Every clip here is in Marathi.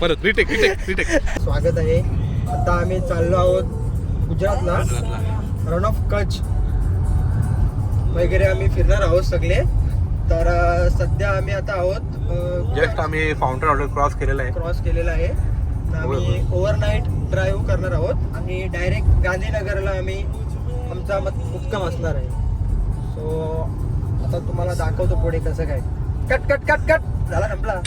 परत रिटेक. स्वागत आहे. आता आम्ही चाललो आहोत गुजरातला, रण ऑफ कच्छ वगैरे आम्ही फिरणार आहोत सगळे. तर सध्या आम्ही आता आहोत जस्ट आम्ही फाउंटन ऑर्डर क्रॉस केलेला आहे. आम्ही ओव्हरनाईट ड्राईव्ह करणार आहोत आणि डायरेक्ट गांधीनगरला आम्ही आमचा मुक्काम असणार आहे. सो आता तुम्हाला दाखवतो पुढे कसं काय. कट झाला संपला.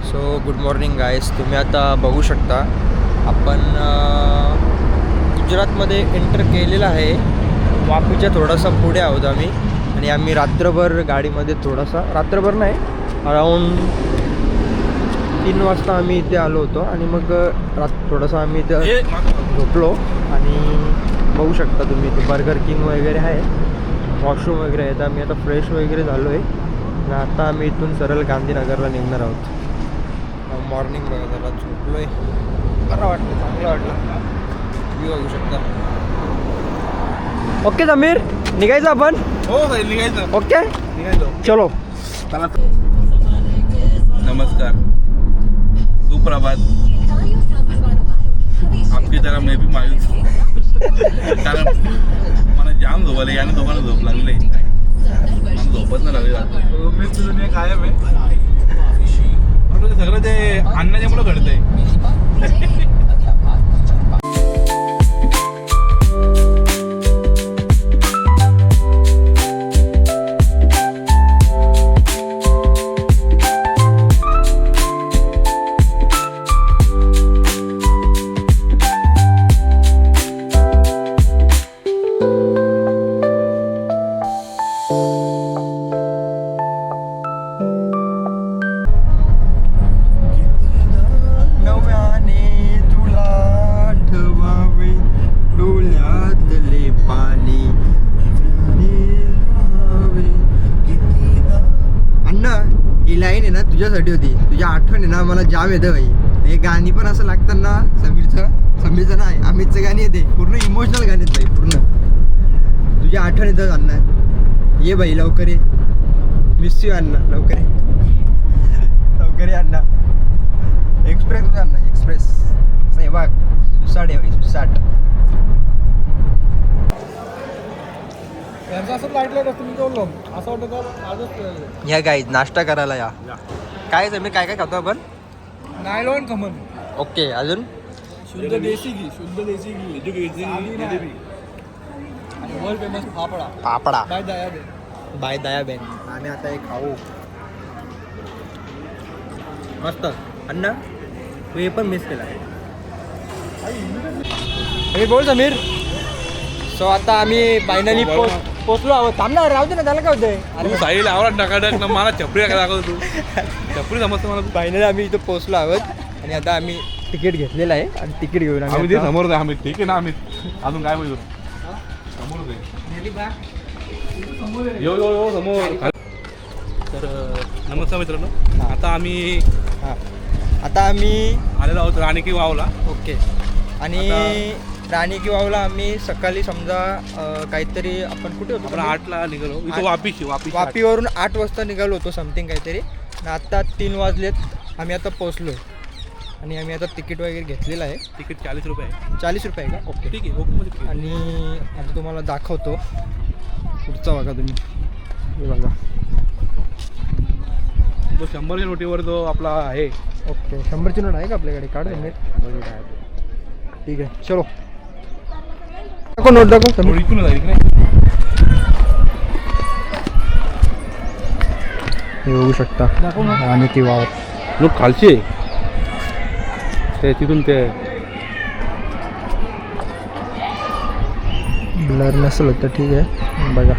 So good morning guys. तुम्ही आता बघू शकता आपण गुजरातमध्ये एंटर केलेलं आहे. वापीच्या थोडासा पुढे आहोत आम्ही आणि आम्ही रात्रभर गाडीमध्ये रात्रभर नाही, अराऊंड 3 वाजता आम्ही इथे आलो होतो आणि मग थोडंसं आम्ही इथे झोपलो. आणि बघू शकता तुम्ही इथे बर्गर किंग वगैरे आहे, वॉशरूम वगैरे आहे. तर आम्ही आता फ्रेश वगैरे झालो आहे आणि आता आम्ही इथून सरळ गांधीनगरला निघणार आहोत. मॉर्निंग बघा, जरा झोपलो आहे, बरं वाटलं, चांगलं वाटलं. तुम्ही बघू शकता. ओके समीर, निघायचं आपण. हो निघायचं. ओके निघायचं, चलो. नमस्कार, सुप्रभात. आपकी तरह मैं भी मायूस हूँ, कारण मला जाम झोप आली आणि दोघांना झोप लागली. मला झोपच नाही लागली. मी तुझं कायम आहे. सगळं ते अन्नाच्यामुळे घडतंय. तुझ्यासाठी होती, तुझ्या आठवण आहे ना मला जाम येतं भाई. हे गाणी पण असं लागतात ना, समीरचं नाही, अमितचं गाणी येते, पूर्ण इमोशनल गाणी आहेत भाई. पूर्ण तुझ्या आठवण येतं. अण्णा ये भाई, लवकर ये. मिस यू अण्णा, लवकर ये अण्णा. एक्सप्रेस होता अण्णा, एक्सप्रेस नाही बघ. सुसाट आहे भाई, सुसाट. या गाईज नाश्ता करायला या. काय समीर, काय काय खातो आपण? नायलॉन खमण. ओके, अजून शुद्ध देशी घी आणि वर्ल्ड फेमस पापडा बाय दयाबेन. आम्ही आता हे खाऊ. मस्त. अण्णा तू हे पण मिस केला. हे बोल समीर. सो आता आम्ही फायनली पोचलो आहोत. थांबणार, राहू दे ना, त्याला काय होतंय. अरे साईला आवडत टाकाटक ना, मला चपरी दाखवतो तू. चपरी समजतो मला. फायनली आम्ही इथं पोचलो आहोत आणि आता आम्ही तिकीट घेतलेलं आहे आणि तिकीट घेऊन आम्ही ते समोर आहे. आम्ही ठीक आहे ना, आम्ही अजून काय बोलतो समोर यो समोर. तर नमस्कार मित्रांनो, आता आम्ही आलेलो आहोत राणी की वावला. ओके. आणि राणी की वावला आम्ही सकाळी समजा काहीतरी आपण कुठे होतो, आपण 8ला निघालो. इथं वापीवरून 8 वाजता निघालो होतो समथिंग काहीतरी. आणि आत्ता 3 वाजलेत, आम्ही आता पोचलो आणि आम्ही आता तिकीट वगैरे घेतलेलं आहे. तिकीट 40 रुपये आहे. 40 रुपये आहे का? ओके ठीक आहे, ओके. आणि आता तुम्हाला दाखवतो पुढचा बघा तुम्ही. हे बघा, तो 100च्या नोटीवर जो आपला आहे. ओके, 100ची नोट आहे का आपल्याकडे? काढ ठीक आहे, चलो दाखव, नोट दाखव. इथून जाईल की नाही. हे बघू शकता आणि ती वाव लोक खालची ते तिथून ते ब्लर नसेल होतं. ठीक आहे, बघा.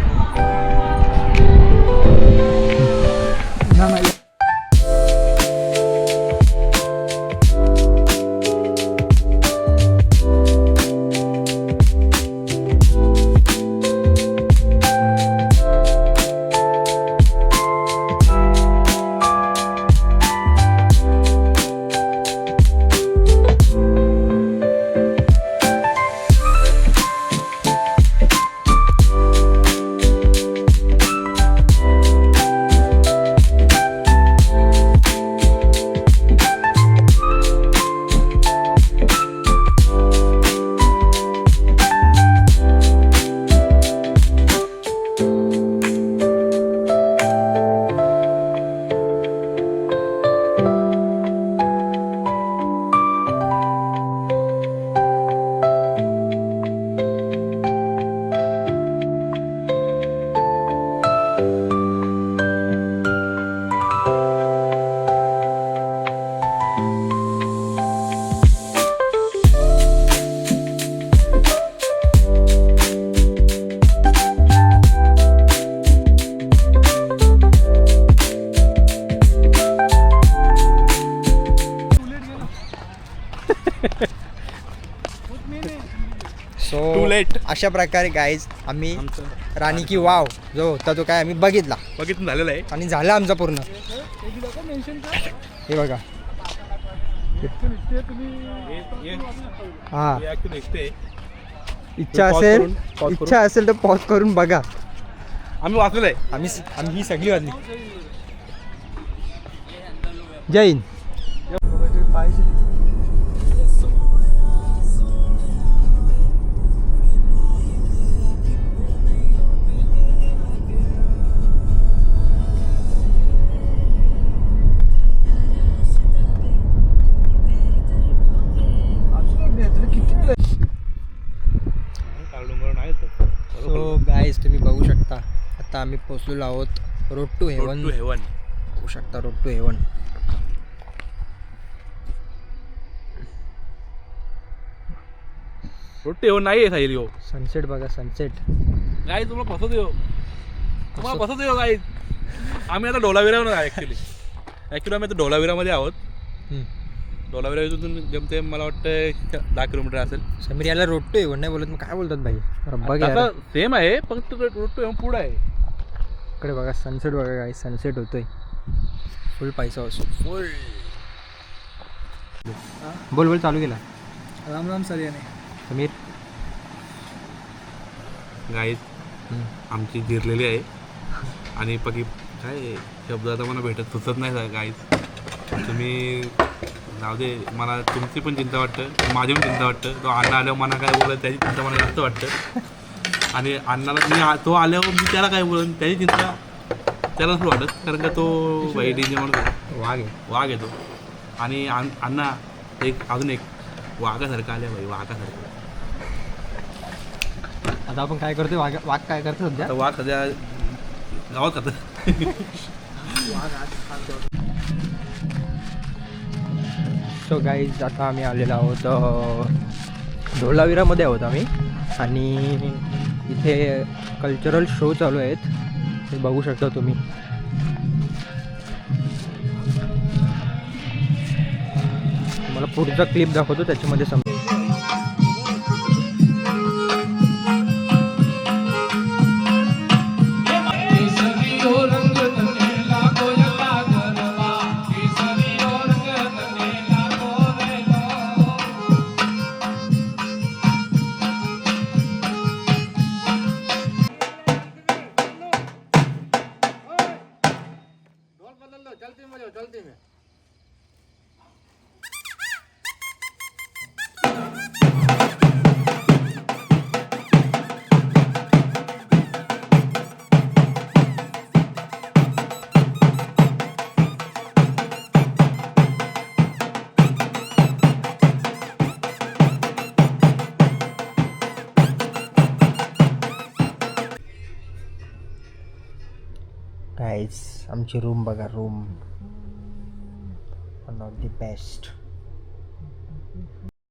बेट अशा प्रकारे गाईज आम्ही आमचं राणी की वाव जो होता तो काय आम्ही बघितला बघितून झालेलं आहे. आणि झाला आमचा पूर्ण. हे बघा हा नेक्स्ट आहे. इच्छा pause असेल करून- pause करून. इच्छा असेल तर पॉज करून बघा. आम्ही वाचलेलं आहे. आम्ही ही सगळी वाजली. जय हिंद. डोंगर नाही तर. सो गाईज तुम्ही बघू शकता आता आम्ही पोचलेलो आहोत road to heaven. Road to heaven. बघू शकता road to heaven. Road to heaven नाही आहे साहिल ह्यो. सनसेट बघा सनसेट. गाई तुम्हाला फसवतो ह्यो. तुम्हाला फसवतो ह्यो गाई. आम्ही आता ढोलावीरावर आहे ॲक्च्युली आम्ही आता ढोलावीरामध्ये आहोत. ढोलावीरा इथून जमते मला वाटतं 10 किलोमीटर असेल. समीर याला रोड टू हेवन नाही बोलत मग काय बोलतात भाई. बघ यार. सेम आहे फक्त रोड टू हेवन पुढं आहे. इकडे बघा सनसेट बघा काय सनसेट होतोय. फुल पैसा असो फुल. बोल बोल चालू केला राम राम सर याने समीर. गाईत आमची जिरलेली आहे आणि पकी काय शब्द आता मला भेटत सुचत नाही गाईत. तुम्ही जाऊ दे. मला तुमची पण चिंता वाटतं माझी पण चिंता वाटतं. तो अण्णा आल्यावर मला काय बोलत त्याची चिंता मला जास्त वाटतं. आणि अण्णाला मी तो आल्यावर मी त्याला काय बोलत त्याची चिंता त्याला नसं वाटत कारण का तो बाई डेंजर म्हणून वाघ आहे. वाघ येतो. आणि अण्णा एक अजून एक वाघासारखं आले बाई वाघासारखं. आता आपण काय करतोय वाघ काय करतो सध्या. आता वाघ सध्या गावात खातं. सो गाईज आता आम्ही आलेलो आहोत ढोलावीरामध्ये आहोत आम्ही. आणि इथे कल्चरल शो चालू आहेत हे बघू शकता तुम्ही. मला पुढचा क्लिप दाखवतो त्याच्यामध्ये समजेल. गाईज आमची रूम बघा room one of the best.